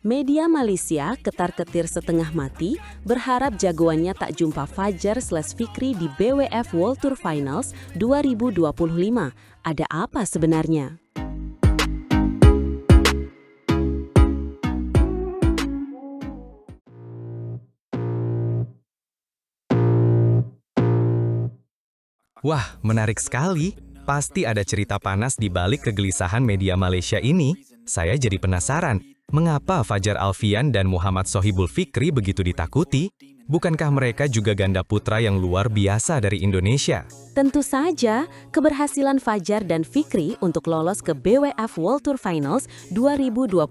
Media Malaysia ketar-ketir setengah mati berharap jagoannya tak jumpa Fajar/Fikri di BWF World Tour Finals 2025. Ada apa sebenarnya? Wah, menarik sekali. Pasti ada cerita panas di balik kegelisahan media Malaysia ini. Saya jadi penasaran, mengapa Fajar Alfian dan Muhammad Sohibul Fikri begitu ditakuti? Bukankah mereka juga ganda putra yang luar biasa dari Indonesia? Tentu saja, keberhasilan Fajar dan Fikri untuk lolos ke BWF World Tour Finals 2025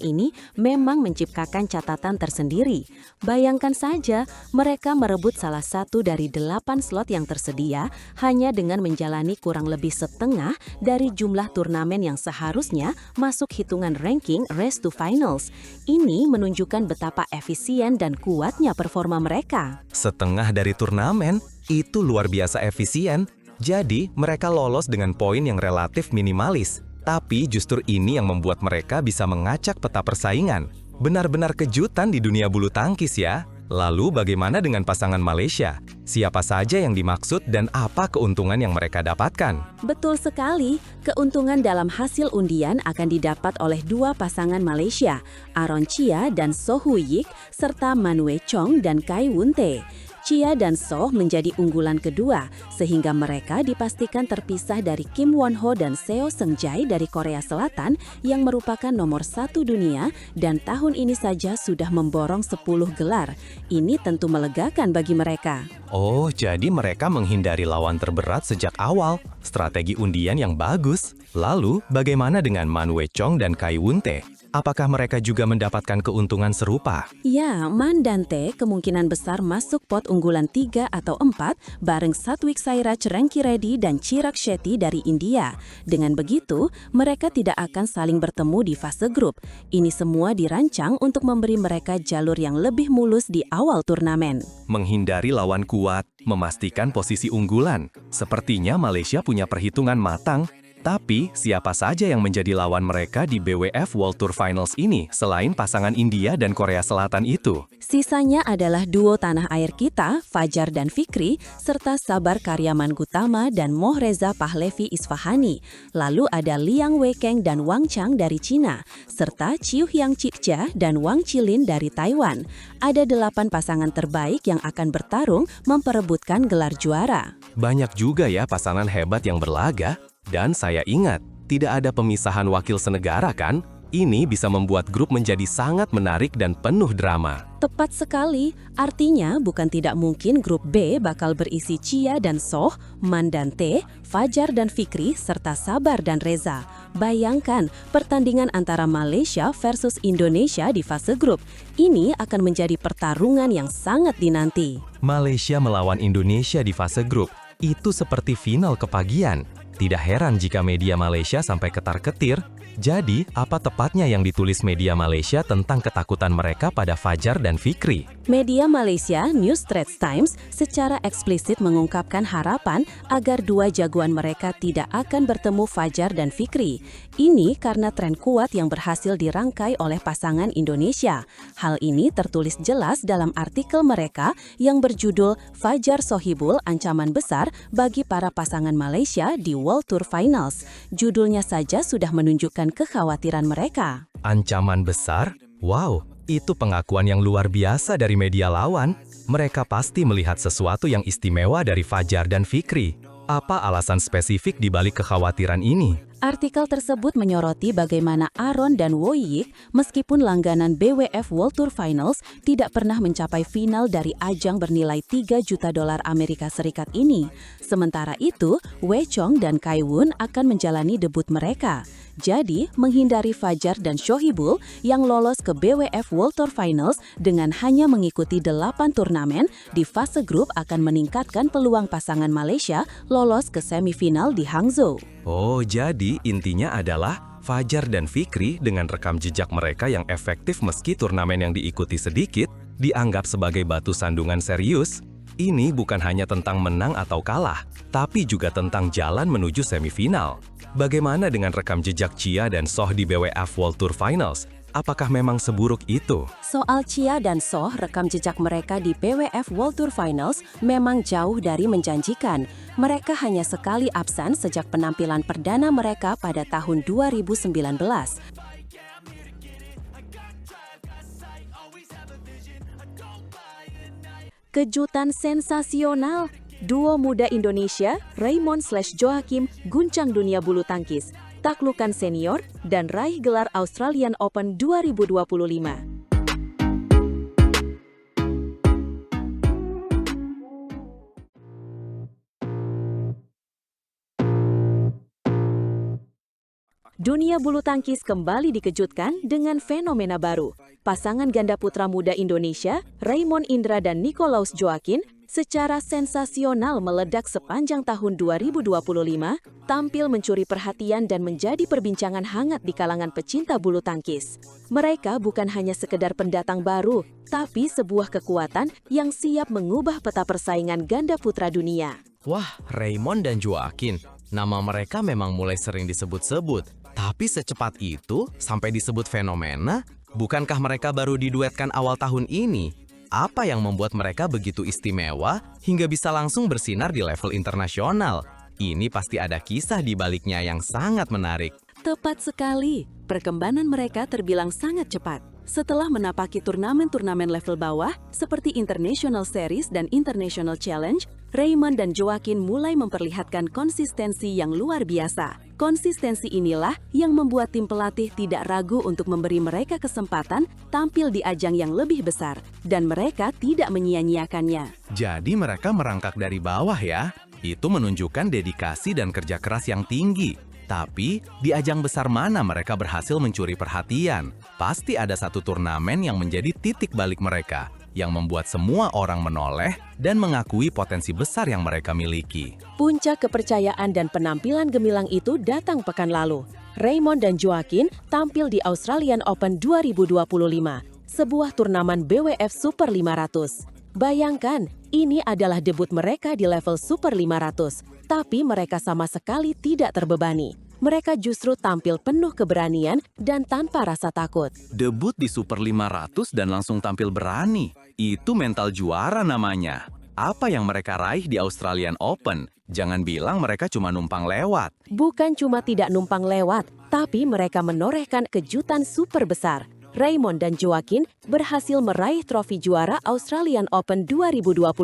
ini memang menciptakan catatan tersendiri. Bayangkan saja, mereka merebut salah satu dari 8 slot yang tersedia hanya dengan menjalani kurang lebih setengah dari jumlah turnamen yang seharusnya masuk hitungan ranking Race to Finals. Ini menunjukkan betapa efisien dan kuatnya performa mereka. Setengah dari turnamen? Itu luar biasa efisien. Jadi, mereka lolos dengan poin yang relatif minimalis. Tapi justru ini yang membuat mereka bisa mengacak peta persaingan. Benar-benar kejutan di dunia bulu tangkis ya. Lalu bagaimana dengan pasangan Malaysia? Siapa saja yang dimaksud dan apa keuntungan yang mereka dapatkan? Betul sekali, keuntungan dalam hasil undian akan didapat oleh dua pasangan Malaysia, Aaron Chia dan Soh Huyik, serta Man Wei Chong dan Kai Wun Tae. Chia dan Soh menjadi unggulan kedua, sehingga mereka dipastikan terpisah dari Kim Won Ho dan Seo Seung Jae dari Korea Selatan yang merupakan nomor 1 dunia dan tahun ini saja sudah memborong 10 gelar. Ini tentu melegakan bagi mereka. Oh, jadi mereka menghindari lawan terberat sejak awal. Strategi undian yang bagus. Lalu, bagaimana dengan Man Wei Chong dan Kai Wun Tae? Apakah mereka juga mendapatkan keuntungan serupa? Ya, Man dan Tae kemungkinan besar masuk pot unggulan 3 atau 4 bareng Satwik Sairaj Ranki Reddy dan Chirag Shetty dari India. Dengan begitu, mereka tidak akan saling bertemu di fase grup. Ini semua dirancang untuk memberi mereka jalur yang lebih mulus di awal turnamen. Menghindari lawan kuat, memastikan posisi unggulan. Sepertinya Malaysia punya perhitungan matang. Tapi, siapa saja yang menjadi lawan mereka di BWF World Tour Finals ini selain pasangan India dan Korea Selatan itu? Sisanya adalah duo tanah air kita, Fajar dan Fikri, serta Sabar Karyaman Gutama dan Moh Reza Pahlevi Isfahani. Lalu ada Liang Weikeng dan Wang Chang dari Cina, serta Chiu Hyang Chikja dan Wang Chilin dari Taiwan. Ada 8 pasangan terbaik yang akan bertarung memperebutkan gelar juara. Banyak juga ya pasangan hebat yang berlaga. Dan saya ingat, tidak ada pemisahan wakil senegara kan? Ini bisa membuat grup menjadi sangat menarik dan penuh drama. Tepat sekali, artinya bukan tidak mungkin grup B bakal berisi Chia dan Soh, Man dan Tae, Fajar dan Fikri, serta Sabar dan Reza. Bayangkan, pertandingan antara Malaysia versus Indonesia di fase grup. Ini akan menjadi pertarungan yang sangat dinanti. Malaysia melawan Indonesia di fase grup, itu seperti final kepagian. Tidak heran jika media Malaysia sampai ketar-ketir. Jadi, apa tepatnya yang ditulis media Malaysia tentang ketakutan mereka pada Fajar dan Fikri? Media Malaysia, New Straits Times, secara eksplisit mengungkapkan harapan agar dua jagoan mereka tidak akan bertemu Fajar dan Fikri. Ini karena tren kuat yang berhasil dirangkai oleh pasangan Indonesia. Hal ini tertulis jelas dalam artikel mereka yang berjudul Fajar Sohibul Ancaman Besar bagi para pasangan Malaysia di World Tour Finals. Judulnya saja sudah menunjukkan kekhawatiran mereka. Ancaman besar? Wow, itu pengakuan yang luar biasa dari media lawan. Mereka pasti melihat sesuatu yang istimewa dari Fajar dan Fikri. Apa alasan spesifik di balik kekhawatiran ini? Artikel tersebut menyoroti bagaimana Aaron dan Woyik, meskipun langganan BWF World Tour Finals, tidak pernah mencapai final dari ajang bernilai 3 juta dolar Amerika Serikat ini. Sementara itu, Wei Chong dan Kai Wun akan menjalani debut mereka. Jadi, menghindari Fajar dan Sohibul yang lolos ke BWF World Tour Finals dengan hanya mengikuti 8 turnamen di fase grup akan meningkatkan peluang pasangan Malaysia lolos ke semifinal di Hangzhou. Oh, jadi intinya adalah Fajar dan Fikri dengan rekam jejak mereka yang efektif meski turnamen yang diikuti sedikit, dianggap sebagai batu sandungan serius. Ini bukan hanya tentang menang atau kalah, tapi juga tentang jalan menuju semifinal. Bagaimana dengan rekam jejak Chia dan Soh di BWF World Tour Finals? Apakah memang seburuk itu? Soal Chia dan Soh, rekam jejak mereka di BWF World Tour Finals memang jauh dari menjanjikan. Mereka hanya sekali absen sejak penampilan perdana mereka pada tahun 2019. Kejutan sensasional. Duo muda Indonesia, Raymond/Joakim, guncang dunia bulu tangkis, taklukan senior, dan raih gelar Australian Open 2025. Dunia bulu tangkis kembali dikejutkan dengan fenomena baru. Pasangan ganda putra muda Indonesia, Raymond Indra dan Nicolaus Joaquin, secara sensasional meledak sepanjang tahun 2025, tampil mencuri perhatian dan menjadi perbincangan hangat di kalangan pecinta bulu tangkis. Mereka bukan hanya sekedar pendatang baru, tapi sebuah kekuatan yang siap mengubah peta persaingan ganda putra dunia. Wah, Raymond dan Joaquin, nama mereka memang mulai sering disebut-sebut. Tapi secepat itu, sampai disebut fenomena, bukankah mereka baru diduetkan awal tahun ini? Apa yang membuat mereka begitu istimewa hingga bisa langsung bersinar di level internasional? Ini pasti ada kisah di baliknya yang sangat menarik. Tepat sekali, perkembangan mereka terbilang sangat cepat. Setelah menapaki turnamen-turnamen level bawah seperti International Series dan International Challenge, Raymond dan Joaquin mulai memperlihatkan konsistensi yang luar biasa. Konsistensi inilah yang membuat tim pelatih tidak ragu untuk memberi mereka kesempatan tampil di ajang yang lebih besar, dan mereka tidak menyia-nyiakannya. Jadi mereka merangkak dari bawah ya? Itu menunjukkan dedikasi dan kerja keras yang tinggi. Tapi, di ajang besar mana mereka berhasil mencuri perhatian? Pasti ada satu turnamen yang menjadi titik balik mereka, yang membuat semua orang menoleh dan mengakui potensi besar yang mereka miliki. Puncak kepercayaan dan penampilan gemilang itu datang pekan lalu. Raymond dan Joaquin tampil di Australian Open 2025, sebuah turnamen BWF Super 500. Bayangkan, ini adalah debut mereka di level Super 500, tapi mereka sama sekali tidak terbebani. Mereka justru tampil penuh keberanian dan tanpa rasa takut. Debut di Super 500 dan langsung tampil berani. Itu mental juara namanya. Apa yang mereka raih di Australian Open? Jangan bilang mereka cuma numpang lewat. Bukan cuma tidak numpang lewat, tapi mereka menorehkan kejutan super besar. Raymond dan Joaquin berhasil meraih trofi juara Australian Open 2025.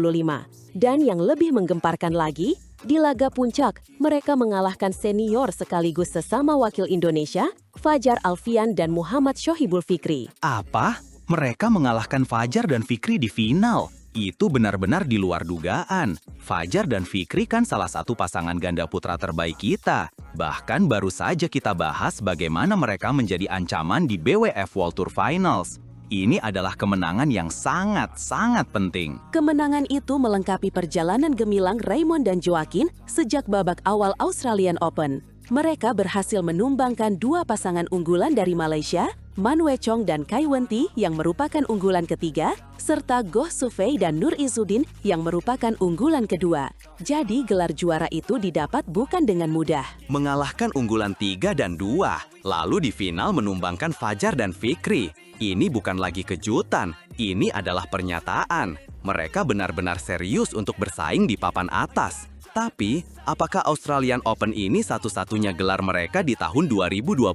Dan yang lebih menggemparkan lagi, di laga puncak, mereka mengalahkan senior sekaligus sesama wakil Indonesia, Fajar Alfian dan Muhammad Shohibul Fikri. Apa? Mereka mengalahkan Fajar dan Fikri di final. Itu benar-benar di luar dugaan. Fajar dan Fikri kan salah satu pasangan ganda putra terbaik kita. Bahkan baru saja kita bahas bagaimana mereka menjadi ancaman di BWF World Tour Finals. Ini adalah kemenangan yang sangat-sangat penting. Kemenangan itu melengkapi perjalanan gemilang Raymond dan Joaquin sejak babak awal Australian Open. Mereka berhasil menumbangkan dua pasangan unggulan dari Malaysia, Man Wei Chong dan Kai Wen-ti yang merupakan unggulan ketiga, serta Goh Sufei dan Nur Izzuddin yang merupakan unggulan kedua. Jadi gelar juara itu didapat bukan dengan mudah. Mengalahkan unggulan 3 dan 2, lalu di final menumbangkan Fajar dan Fikri. Ini bukan lagi kejutan, ini adalah pernyataan. Mereka benar-benar serius untuk bersaing di papan atas. Tapi, apakah Australian Open ini satu-satunya gelar mereka di tahun 2025?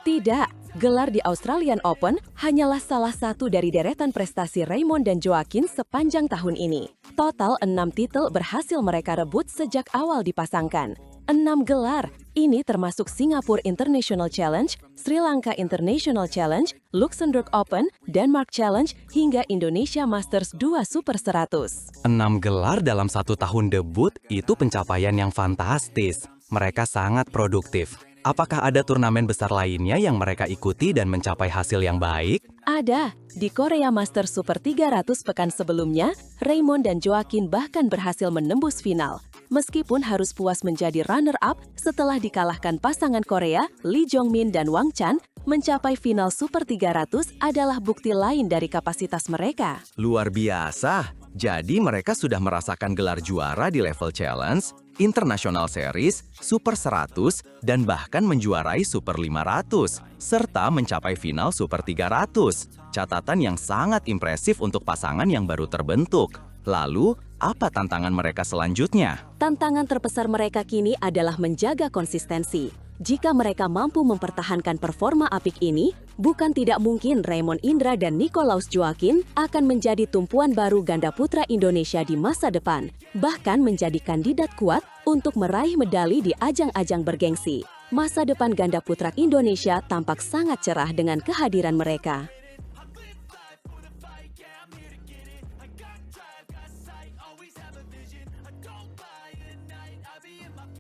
Tidak, gelar di Australian Open hanyalah salah satu dari deretan prestasi Raymond dan Joaquin sepanjang tahun ini. Total 6 titel berhasil mereka rebut sejak awal dipasangkan. 6 gelar, ini termasuk Singapore International Challenge, Sri Lanka International Challenge, Luxembourg Open, Denmark Challenge, hingga Indonesia Masters 2 Super 100. 6 gelar dalam satu tahun debut itu pencapaian yang fantastis. Mereka sangat produktif. Apakah ada turnamen besar lainnya yang mereka ikuti dan mencapai hasil yang baik? Ada. Di Korea Masters Super 300 pekan sebelumnya, Raymond dan Joaquin bahkan berhasil menembus final. Meskipun harus puas menjadi runner-up setelah dikalahkan pasangan Korea, Lee Jong-min dan Wang Chan, mencapai final Super 300 adalah bukti lain dari kapasitas mereka. Luar biasa. Jadi mereka sudah merasakan gelar juara di level challenge, international series, super 100, dan bahkan menjuarai super 500, serta mencapai final super 300. Catatan yang sangat impresif untuk pasangan yang baru terbentuk. Lalu, apa tantangan mereka selanjutnya? Tantangan terbesar mereka kini adalah menjaga konsistensi. Jika mereka mampu mempertahankan performa apik ini, bukan tidak mungkin Raymond Indra dan Nicolaus Joaquin akan menjadi tumpuan baru ganda putra Indonesia di masa depan, bahkan menjadi kandidat kuat untuk meraih medali di ajang-ajang bergengsi. Masa depan ganda putra Indonesia tampak sangat cerah dengan kehadiran mereka.